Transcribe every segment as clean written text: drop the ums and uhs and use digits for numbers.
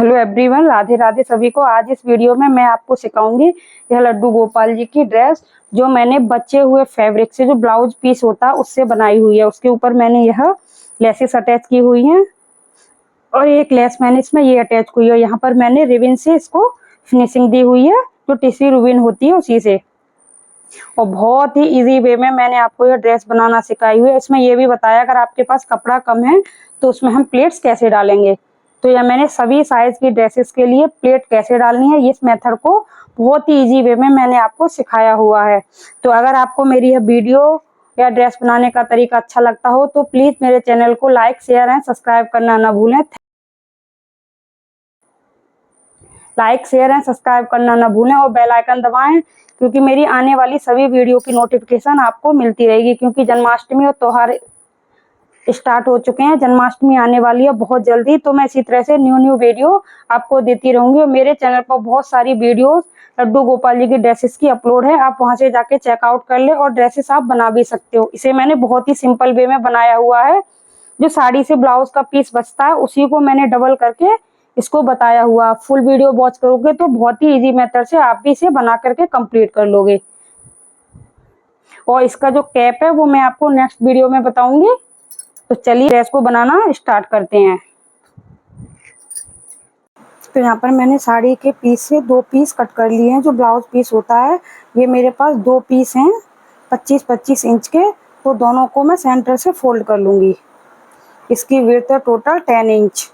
Hello everyone, Radhe Radhe सभी को। आज इस वीडियो में मैं आपको सिखाऊंगी यह लड्डू गोपाल जी की ड्रेस, जो मैंने बचे हुए फैब्रिक से, जो ब्लाउज पीस होता है उससे बनाई हुई है। उसके ऊपर मैंने यह लेसेस अटैच की हुई हैं और एक लेस मैंने इसमें ये अटैच की हुई है। यहाँ पर मैंने रिबन से इसको फिनिशिंग दी हुई है, जो टिश्यू रिबन होती है उसी से। और बहुत ही इजी वे में मैंने आपको यह ड्रेस बनाना सिखाई हुई है। इसमें यह भी बताया अगर आपके पास कपड़ा कम है तो उसमें हम प्लेट्स कैसे डालेंगे। तो यह मैंने सभी साइज की ड्रेसेस के लिए प्लेट कैसे डालनी है, इस मेथड को बहुत ही इजी वे में मैंने आपको सिखाया हुआ है। तो अगर आपको मेरी यह वीडियो या ड्रेस बनाने का तरीका अच्छा लगता हो तो प्लीज मेरे चैनल को लाइक, शेयर एंड सब्सक्राइब करना ना भूलें। लाइक, शेयर एंड सब्सक्राइब करना ना भूलें और बेल आइकन दबाएं, क्योंकि मेरी आने वाली सभी वीडियो की नोटिफिकेशन आपको मिलती रहेगी। क्योंकि जन्माष्टमी और त्योहार स्टार्ट हो चुके हैं, जन्माष्टमी आने वाली है बहुत जल्दी, तो मैं इसी तरह से न्यू वीडियो आपको देती रहूंगी। और मेरे चैनल पर बहुत सारी वीडियोस लड्डू गोपाल जी की ड्रेसेस की अपलोड है, आप वहां से जाके चेकआउट कर ले और ड्रेसेस आप बना भी सकते हो। इसे मैंने बहुत ही सिंपल वे में बनाया हुआ है। जो साड़ी से ब्लाउज का पीस बचता है उसी को मैंने डबल करके इसको बताया हुआ। फुल वीडियो वॉच करोगे तो बहुत ही इजी मेथड से आप भी इसे बना करके कंप्लीट कर लोगे। और इसका जो कैप है वो मैं आपको नेक्स्ट वीडियो में बताऊंगी। तो चलिए ड्रेस को बनाना स्टार्ट करते हैं। तो यहाँ पर मैंने साड़ी के पीस से 2 पीस कट कर लिए हैं। जो ब्लाउज पीस होता है ये मेरे पास 2 पीस हैं 25-25 इंच के। तो दोनों को मैं सेंटर से फोल्ड कर लूंगी। इसकी विड्थ है टोटल 10 इंच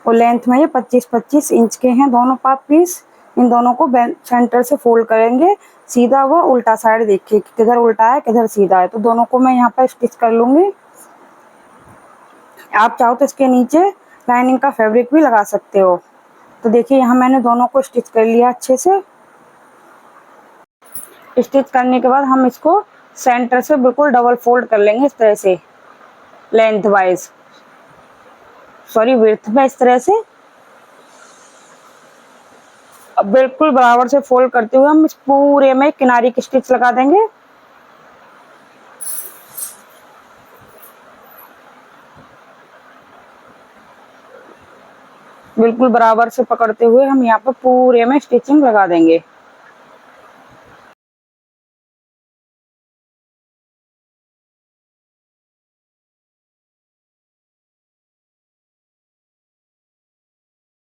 और लेंथ में ये 25-25 इंच के हैं दोनों पीस। इन दोनों को सेंटर से फोल्ड करेंगे, सीधा व उल्टा साइड देखिए किधर उल्टा है किधर सीधा है। तो दोनों को मैं यहाँ पर स्टिच कर लूंगी। आप चाहो तो इसके नीचे लाइनिंग का फैब्रिक भी लगा सकते हो। तो देखिए यहाँ मैंने दोनों को स्टिच कर लिया अच्छे से। स्टिच करने के बाद हम इसको सेंटर से बिल्कुल डबल फोल्ड कर लेंगे इस तरह से, लेंथ वाइज, सॉरी विड्थ में, इस तरह से। अब बिल्कुल बराबर से फोल्ड करते हुए हम इस पूरे में किनारे की स्टिच लगा देंगे। बिल्कुल बराबर से पकड़ते हुए हम यहाँ पर पूरे में स्टिचिंग लगा देंगे।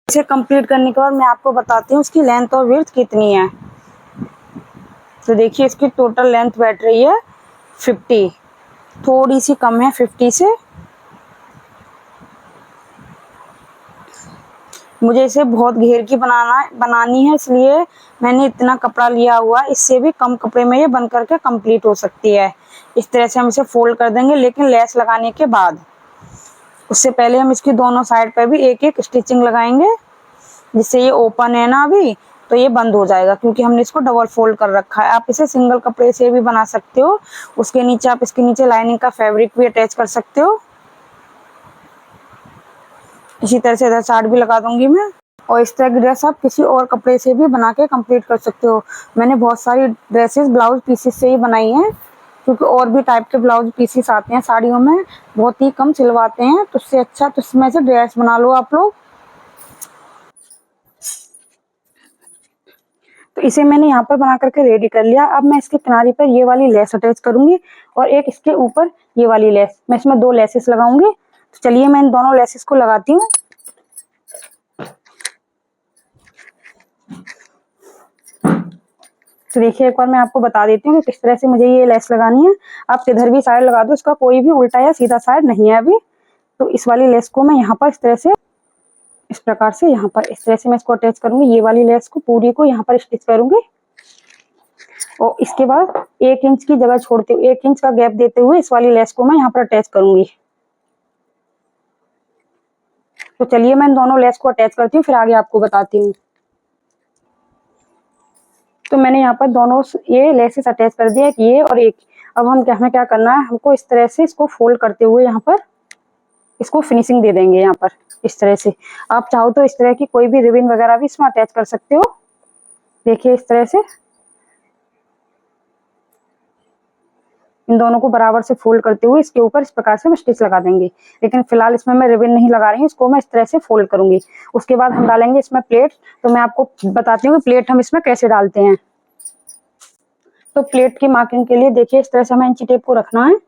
इसे कंप्लीट करने के बाद मैं आपको बताती हूँ इसकी लेंथ और विड्थ कितनी है। तो देखिए इसकी टोटल लेंथ बैठ रही है 50, थोड़ी सी कम है 50 से। मुझे इसे बहुत घेर की बनानी है, इसलिए मैंने इतना कपड़ा लिया हुआ है। इससे भी कम कपड़े में ये बन करके कंप्लीट हो सकती है। इस तरह से हम इसे फोल्ड कर देंगे, लेकिन लेस लगाने के बाद। उससे पहले हम इसकी दोनों साइड पर भी एक एक स्टिचिंग लगाएंगे, जिससे ये ओपन है ना अभी तो ये बंद हो जाएगा, क्योंकि हमने इसको डबल फोल्ड कर रखा है। आप इसे सिंगल कपड़े से भी बना सकते हो। उसके नीचे आप इसके नीचे लाइनिंग का फैब्रिक भी अटैच कर सकते हो। इसी तरह से इधर साइड भी लगा दूंगी मैं। और इस तरह की ड्रेस आप किसी और कपड़े से भी बना के कंप्लीट कर सकते हो। मैंने बहुत सारी ड्रेसेस ब्लाउज पीसेस से ही बनाई हैं, क्योंकि और भी टाइप के ब्लाउज पीसेस आते हैं साड़ियों में, बहुत ही कम सिलवाते हैं। तो उससे अच्छा तो इसमें से ड्रेस बना लो आप लोग। तो इसे मैंने यहाँ पर बना करके रेडी कर लिया। अब मैं इसके किनारे पर ये वाली लेस अटैच करूंगी और एक इसके ऊपर ये वाली लेस। मैं इसमें 2 लेसेस लगाऊंगी। तो चलिए मैं इन दोनों लेसेस को लगाती हूँ। तो देखिए एक बार मैं आपको बता देती हूँ कि किस तरह से मुझे ये लेस लगानी है। आप किधर भी साइड लगा दो, इसका कोई भी उल्टा या सीधा साइड नहीं है अभी। तो इस वाली लेस को मैं यहाँ पर इस तरह से, इस प्रकार से यहाँ पर इस तरह से मैं इसको अटैच करूंगी। ये वाली लेस को पूरी को यहाँ पर स्टिच करूंगी और इसके बाद 1 इंच की जगह छोड़ते हुए, 1 इंच का गैप देते हुए इस वाली लेस को मैं यहाँ पर अटैच करूंगी। तो चलिए मैं इन दोनों लेस को अटैच करती हूँ, फिर आगे आपको बताती हूँ। तो मैंने यहाँ पर दोनों ये लेसेस अटैच कर दिया, एक ये और एक। अब हमें क्या करना है, हमको इस तरह से इसको फोल्ड करते हुए यहाँ पर इसको फिनिशिंग दे देंगे यहाँ पर इस तरह से। आप चाहो तो इस तरह की कोई भी रिबन वगैरह भी इसमें अटैच कर सकते हो। देखिए इस तरह से। इन दोनों को बराबर से फोल्ड करते हुए इसके ऊपर इस प्रकार से हम स्टिच लगा देंगे। लेकिन फिलहाल इसमें मैं रिबन नहीं लगा रही हूँ, इसको मैं इस तरह से फोल्ड करूंगी। उसके बाद हम डालेंगे इसमें प्लेट। तो मैं आपको बताती हूँ कि प्लेट हम इसमें कैसे डालते हैं। तो प्लेट की मार्किंग के लिए देखिए इस तरह से हमें इंची टेप को रखना है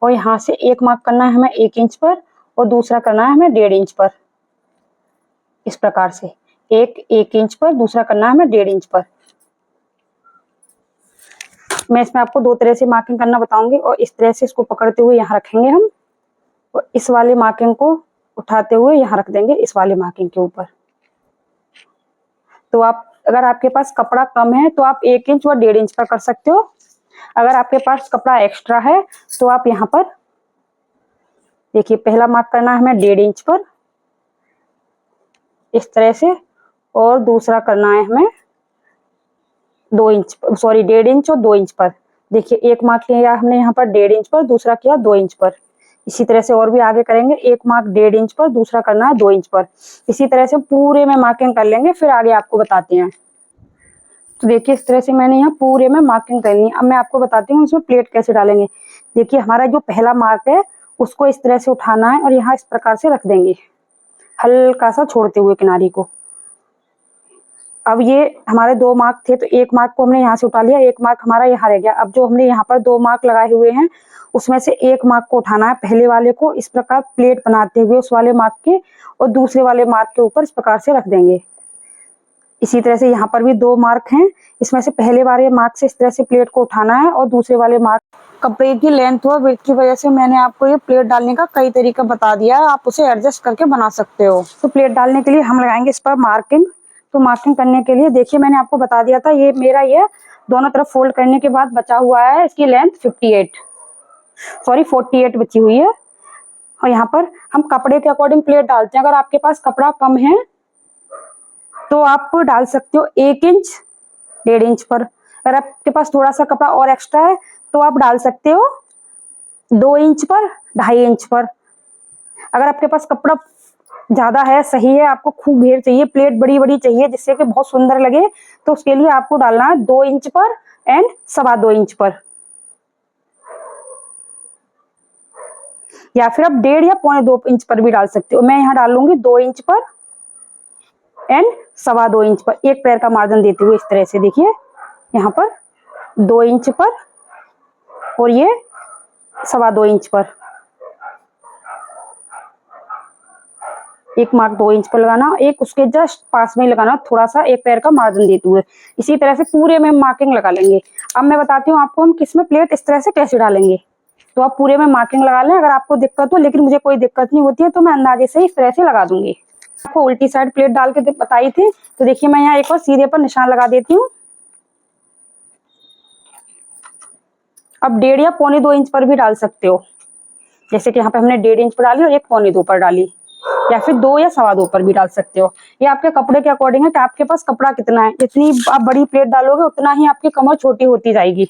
और यहाँ से एक मार्क करना है हमें 1 इंच पर और दूसरा करना है हमें 1.5 इंच पर। इस प्रकार से एक 1 इंच पर, दूसरा करना है हमें 1.5 इंच पर। मैं इसमें आपको 2 तरह से मार्किंग करना बताऊंगी और इस तरह से इसको पकड़ते हुए यहाँ रखेंगे हम और इस वाले मार्किंग को उठाते हुए यहाँ रख देंगे इस वाले मार्किंग के ऊपर। तो आप अगर आपके पास कपड़ा कम है तो आप 1 इंच व 1.5 इंच पर कर सकते हो। अगर आपके पास कपड़ा एक्स्ट्रा है तो आप यहाँ पर देखिए पहला मार्क करना है हमें 1.5 इंच पर इस तरह से और दूसरा करना है हमें 2 इंच, सॉरी 1.5 इंच और 2 इंच पर। देखिए एक मार्क किया हमने यहाँ पर 1.5 इंच पर, दूसरा किया 2 इंच पर। इसी तरह से और भी आगे करेंगे, एक मार्क 1.5 इंच पर, दूसरा करना है 2 इंच पर। इसी तरह से पूरे में मार्किंग कर लेंगे, फिर आगे आपको बताते हैं। तो देखिए इस तरह से मैंने यहाँ पूरे में मार्किंग करनी है। अब मैं आपको बताती हूँ इसमें प्लेट कैसे डालेंगे। देखिए हमारा जो पहला मार्क है उसको इस तरह से उठाना है और यहाँ इस प्रकार से रख देंगे, हल्का सा छोड़ते हुए किनारी को। अब ये हमारे 2 मार्क थे तो एक मार्क को हमने यहाँ से उठा लिया, एक मार्क हमारा यहाँ रह गया। अब जो हमने यहाँ पर 2 मार्क लगाए हुए हैं उसमें से एक मार्क को उठाना है, पहले वाले को इस प्रकार प्लेट बनाते हुए उस वाले मार्क के और दूसरे वाले मार्क के ऊपर इस प्रकार से रख देंगे। इसी तरह से यहाँ पर भी 2 मार्क हैं, इसमें से पहले वाले मार्क से इस तरह से प्लेट को उठाना है और दूसरे वाले मार्क। कपड़े की लेंथ और विड्थ की वजह से मैंने आपको ये प्लेट डालने का कई तरीका बता दिया है, आप उसे एडजस्ट करके बना सकते हो। तो प्लेट डालने के लिए हम लगाएंगे इस पर मार्किंग। तो मार्किंग करने के लिए देखिए मैंने आपको बता दिया था, ये मेरा ये दोनों तरफ फोल्ड करने के बाद बचा हुआ है, इसकी लेंथ 48 बची हुई है। और यहाँ पर हम कपड़े के अकॉर्डिंग प्लेट डालते हैं। अगर आपके पास कपड़ा कम है तो आप डाल सकते हो 1 इंच 1.5 इंच पर। अगर आपके पास थोड़ा सा कपड़ा और एक्स्ट्रा है तो आप डाल सकते हो 2 इंच पर, 2.5 इंच पर। अगर आपके पास कपड़ा ज्यादा है, सही है, आपको खूब घेर चाहिए, प्लेट बड़ी बड़ी चाहिए जिससे कि बहुत सुंदर लगे, तो उसके लिए आपको डालना है 2 इंच पर एंड 2.25 इंच पर, या फिर आप 1.5 या 1.25 इंच पर भी डाल सकते हो। मैं यहाँ डाल लूंगी 2 इंच पर एंड 2.25 इंच पर, एक पैर का मार्जिन देते हुए इस तरह से। देखिए यहाँ पर 2 इंच पर और ये 2.25 इंच पर। एक मार्क 2 इंच पर लगाना, एक उसके जस्ट पास में लगाना, थोड़ा सा एक पैर का मार्जिन देते हुए। इसी तरह से पूरे में मार्किंग लगा लेंगे। अब मैं बताती हूँ आपको हम किस में प्लेट इस तरह से कैसे डालेंगे। तो आप पूरे में मार्किंग लगा लें। अगर आपको दिक्कत हो, लेकिन मुझे कोई दिक्कत नहीं होती है तो मैं अंदाजे से इस तरह से लगा दूंगी। आपको उल्टी साइड प्लेट डाल के बताई थी, तो देखिए मैं यहाँ एक बार सीधे पर निशान लगा देती हूँ। अब 1.5 या 2.25 इंच पर भी डाल सकते हो, जैसे कि यहाँ पे हमने 1.5 इंच पर डाली और एक 2.25 पर डाली, या फिर 2 या 2.25 पर भी डाल सकते हो। ये आपके कपड़े के अकॉर्डिंग है कि आपके पास कपड़ा कितना है। जितनी आप बड़ी प्लेट डालोगे उतना ही आपकी कमर छोटी होती जाएगी।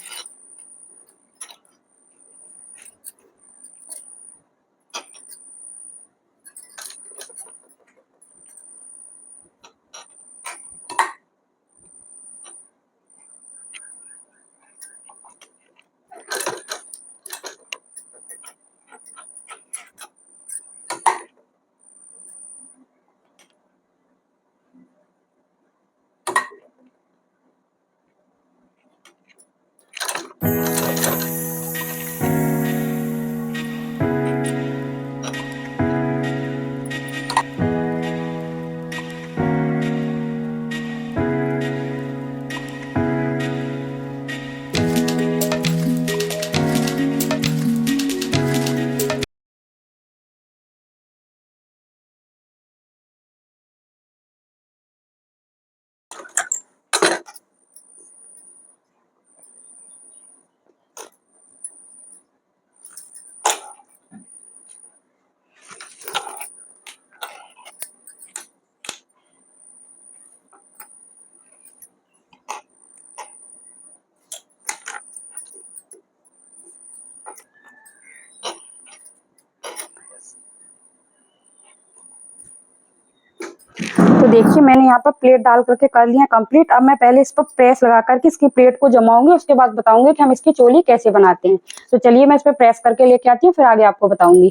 तो देखिए मैंने यहाँ पर प्लेट डाल करके कर लिया कंप्लीट। अब मैं पहले इस पर प्रेस लगा करके इसकी प्लेट को जमाऊंगी, उसके बाद बताऊंगी कि हम इसकी चोली कैसे बनाते हैं। तो चलिए मैं इस पर प्रेस करके लेके आती हूँ, फिर आगे आपको बताऊंगी।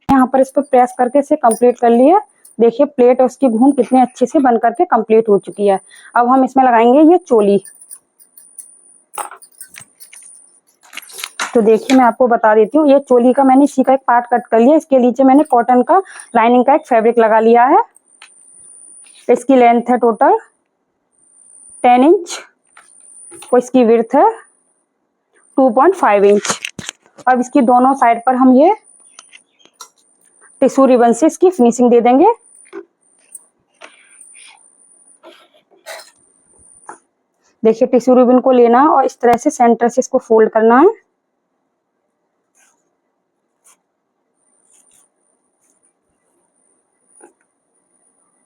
यहाँ पर इस पर प्रेस करके इसे कंप्लीट कर लिया। देखिए प्लेट और उसकी घूम कितने अच्छे से बन करके कंप्लीट हो चुकी है। अब हम इसमें लगाएंगे ये चोली। तो देखिए मैं आपको बता देती हूँ, ये चोली का मैंने इसी का एक पार्ट कट कर लिया। इसके नीचे मैंने कॉटन का लाइनिंग का एक फैब्रिक लगा लिया है। इसकी लेंथ है टोटल 10 इंच और इसकी विड्थ है 2.5 इंच। अब इसकी दोनों साइड पर हम ये टिश्यू रिबन से इसकी फिनिशिंग दे देंगे। देखिए टिश्यू रिबन को लेना है और इस तरह से सेंटर से इसको फोल्ड करना है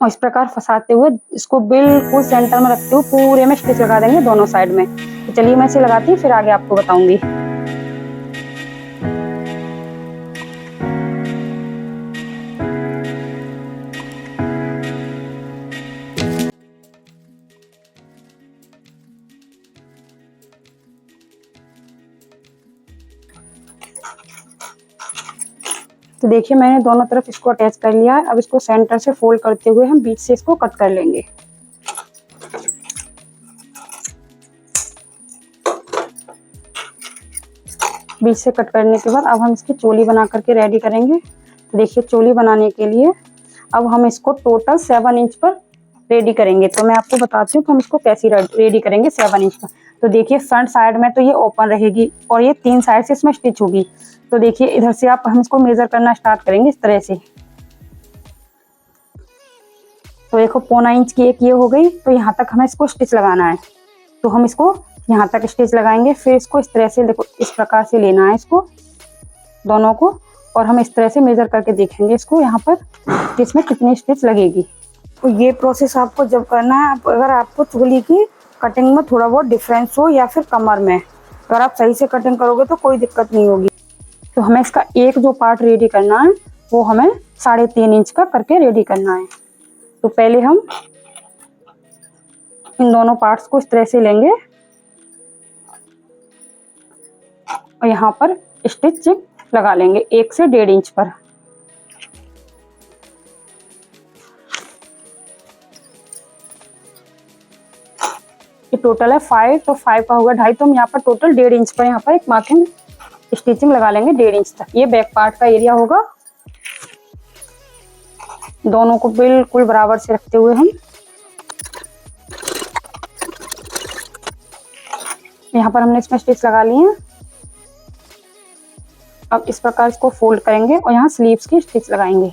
और इस प्रकार फंसाते हुए इसको बिल्कुल सेंटर में रखते हुए पूरे में स्टिच लगा देंगे दोनों साइड में। तो चलिए मैं इसे लगाती हूँ, फिर आगे आपको बताऊंगी। तो देखिए मैंने दोनों तरफ इसको अटैच कर लिया है। अब इसको सेंटर से फोल्ड करते हुए हम बीच से इसको कट कर लेंगे। बीच से कट करने के बाद अब हम इसकी चोली बना करके रेडी करेंगे। तो देखिए चोली बनाने के लिए अब हम इसको टोटल 7 इंच पर रेडी करेंगे। तो मैं आपको बताती हूँ कि हम इसको कैसे रेडी करेंगे 7 इंच पर। तो देखिए फ्रंट साइड में तो ये ओपन रहेगी और ये 3 साइड से इसमें स्टिच होगी। तो देखिए इधर से हम इसको मेजर करना स्टार्ट करेंगे इस तरह से। तो देखो 1.25 इंच की एक ये हो गई। तो यहाँ तक हमें इसको स्टिच लगाना है। तो हम इसको यहाँ तक स्टिच लगाएंगे, फिर इसको इस तरह से देखो इस प्रकार से लेना है इसको दोनों को, और हम इस तरह से मेजर करके देखेंगे इसको यहाँ पर इसमें कितनी स्टिच लगेगी। तो ये प्रोसेस आपको जब करना है, अगर आपको चोली की कटिंग में थोड़ा बहुत डिफरेंस हो या फिर कमर में, अगर आप सही से कटिंग करोगे तो कोई दिक्कत नहीं होगी। तो हमें इसका एक जो पार्ट रेडी करना है वो हमें 3.5 इंच का करके रेडी करना है। तो पहले हम इन दोनों पार्ट्स को इस तरह से लेंगे और यहाँ पर स्टिच लगा लेंगे 1 से 1.5 इंच पर। ये टोटल है 5, तो 5 का होगा 2.5, तो हम यहाँ पर टोटल 1.5 इंच पर यहाँ पर एक मार्किंग स्टिचिंग लगा लेंगे 1.5 इंच तक। ये बैक पार्ट का एरिया होगा। दोनों को बिल्कुल बराबर से रखते हुए हम यहाँ पर हमने इसमें स्टिच लगा लिए हैं। अब इस प्रकार इसको फोल्ड करेंगे और यहाँ स्लीव्स की स्टिच लगाएंगे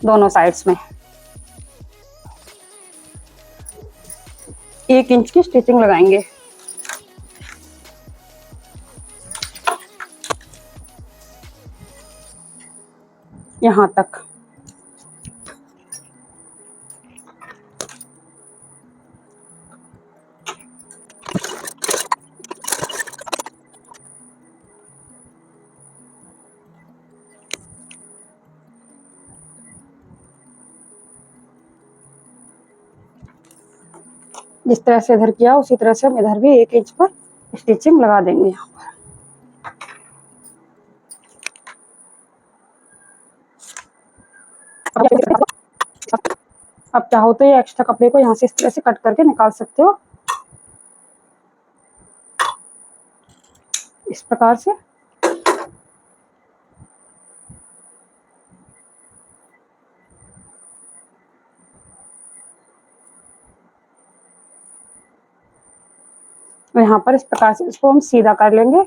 दोनों साइड्स में। 1 इंच की स्टिचिंग लगाएंगे। यहाँ तक। जिस तरह से इधर किया उसी तरह से हम इधर भी 1 इंच पर स्टिचिंग लगा देंगे यहाँ पर। अब चाहो तो ये एक्स्ट्रा कपड़े को यहाँ से इस तरह से कट करके निकाल सकते हो इस प्रकार से। और यहाँ पर इस प्रकार से इसको हम सीधा कर लेंगे।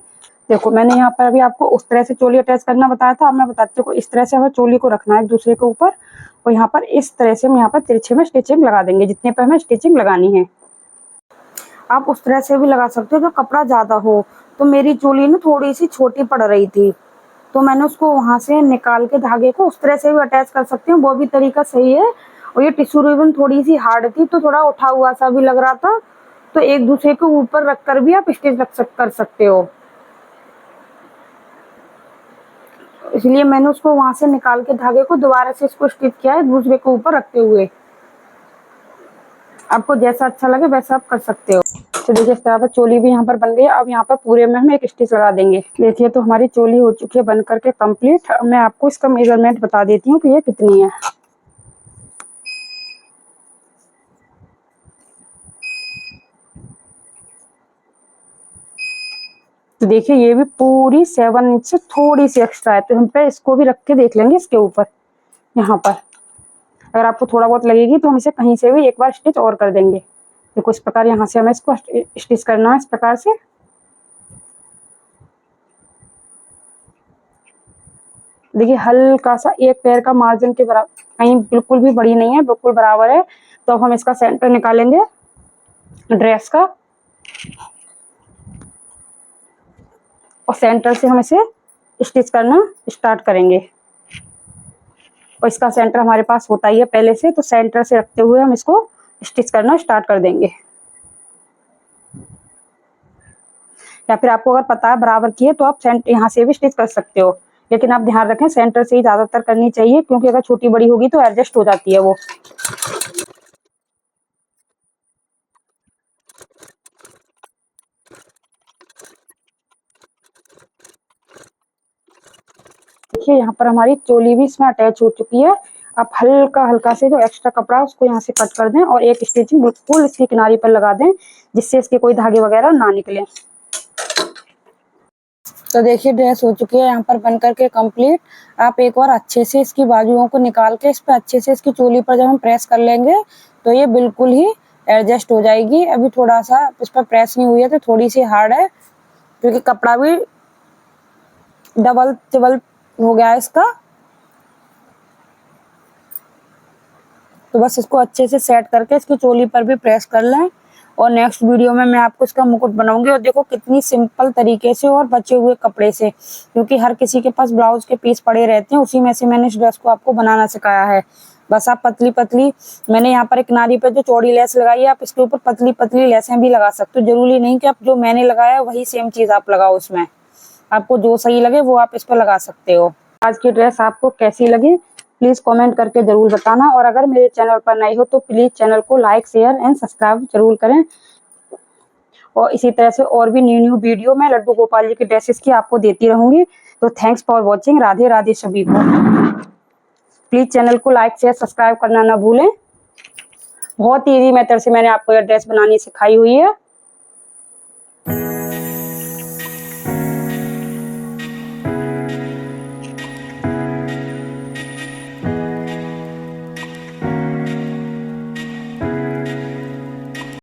देखो मैंने यहाँ पर अभी आपको उस तरह से चोली अटैच करना बताया था। अब मैं बताती हूँ इस तरह से हमें चोली को रखना है एक दूसरे के ऊपर, और यहाँ पर इस तरह से हम यहाँ पर तिरछे में स्टिचिंग लगा देंगे जितने पर हमें स्टिचिंग लगानी है। आप उस तरह से भी लगा सकते हो जो कपड़ा ज्यादा हो। तो मेरी चोली ना थोड़ी सी छोटी पड़ रही थी, तो मैंने उसको वहां से निकाल के धागे को उस तरह से भी अटैच कर सकती हूँ, वो भी तरीका सही है। और ये टिश्यू रिबन थोड़ी सी हार्ड थी तो थोड़ा उठा हुआ सा भी लग रहा था, तो एक दूसरे के ऊपर रखकर भी आप स्टिच कर सकते हो। इसलिए मैंने उसको वहां से निकाल के धागे को दोबारा से इसको स्टिच किया है दूसरे के ऊपर रखते हुए। आपको जैसा अच्छा लगे वैसा आप कर सकते हो। तो देखिए इस तरह पर चोली भी यहाँ पर बन गई है। अब यहाँ पर पूरे में हम एक स्टिच लगा देंगे। देखिए तो हमारी चोली हो चुकी है बन करके कंप्लीट। अब मैं आपको इसका मेजरमेंट बता देती हूँ कि ये कितनी है। तो देखिए ये भी पूरी 7 इंच से थोड़ी सी एक्स्ट्रा है, तो हम पे इसको भी रख के देख लेंगे इसके ऊपर। यहाँ पर अगर आपको थोड़ा बहुत लगेगी तो हम इसे कहीं से भी एक बार स्टिच और कर देंगे। देखो इस प्रकार यहाँ से हमें इसको स्टिच करना है इस प्रकार से। देखिए हल्का सा एक पैर का मार्जिन के बराबर, कहीं बिल्कुल भी बड़ी नहीं है, बिल्कुल बराबर है। तो अब हम इसका सेंटर निकालेंगे ड्रेस का, और सेंटर से हम इसे स्टिच करना स्टार्ट करेंगे। और इसका सेंटर हमारे पास होता ही है पहले से, तो सेंटर से रखते हुए हम इसको स्टिच करना स्टार्ट कर देंगे। या फिर आपको अगर पता है बराबर की है तो आप सेंटर यहाँ से भी स्टिच कर सकते हो, लेकिन आप ध्यान रखें सेंटर से ही ज्यादातर करनी चाहिए, क्योंकि अगर छोटी बड़ी होगी तो एडजस्ट हो जाती है वो। देखिए यहाँ पर हमारी चोली भी इसमें अटैच हो चुकी है। आप हल्का हल्का से जो एक्स्ट्रा कपड़ा है उसको यहाँ से कट कर दें और एक स्टिचिंग बिल्कुल इसकी किनारे पर लगा दें, जिससे इसके कोई धागे वगैरह ना निकले। तो देखिए ड्रेस हो चुकी है यहाँ पर बन करके कंप्लीट। आप एक बार अच्छे से इसकी बाजुओं को निकाल के इस पर अच्छे से इसकी चोली पर जब हम प्रेस कर लेंगे तो ये बिल्कुल ही एडजस्ट हो जाएगी। अभी थोड़ा सा इस पर प्रेस नहीं हुई है तो थोड़ी सी हार्ड है, क्योंकि कपड़ा भी डबल टिबल हो गया है इसका। तो बस इसको अच्छे से सेट करके इसकी चोली पर भी प्रेस कर लें, और नेक्स्ट वीडियो में मैं आपको इसका मुकुट बनाऊंगी। और देखो कितनी सिंपल तरीके से और बचे हुए कपड़े से, क्योंकि हर किसी के पास ब्लाउज के पीस पड़े रहते हैं, उसी में से मैंने इस ड्रेस को आपको बनाना सिखाया है। बस आप पतली पतली, मैंने यहाँ पर एक किनारी पे जो चौड़ी लेस लगाई है, आप इसके ऊपर पतली पतली लेसें भी लगा सकते हो। जरूरी नहीं कि आप जो मैंने लगाया वही सेम चीज आप लगाओ उसमें, आपको जो सही लगे वो आप इस पर लगा सकते हो। आज की ड्रेस आपको कैसी लगी प्लीज कमेंट करके जरूर बताना, और अगर मेरे चैनल पर नए हो तो प्लीज चैनल को लाइक शेयर एंड सब्सक्राइब जरूर करें। और इसी तरह से और भी न्यू वीडियो मैं लड्डू गोपाल जी के ड्रेसेस की आपको देती रहूंगी। तो thanks for watching. Radhe Radhe सभी को। प्लीज चैनल को लाइक शेयर सब्सक्राइब करना ना भूलें। बहुत ईजी मेथड से मैंने आपको यह ड्रेस बनानी सिखाई हुई है।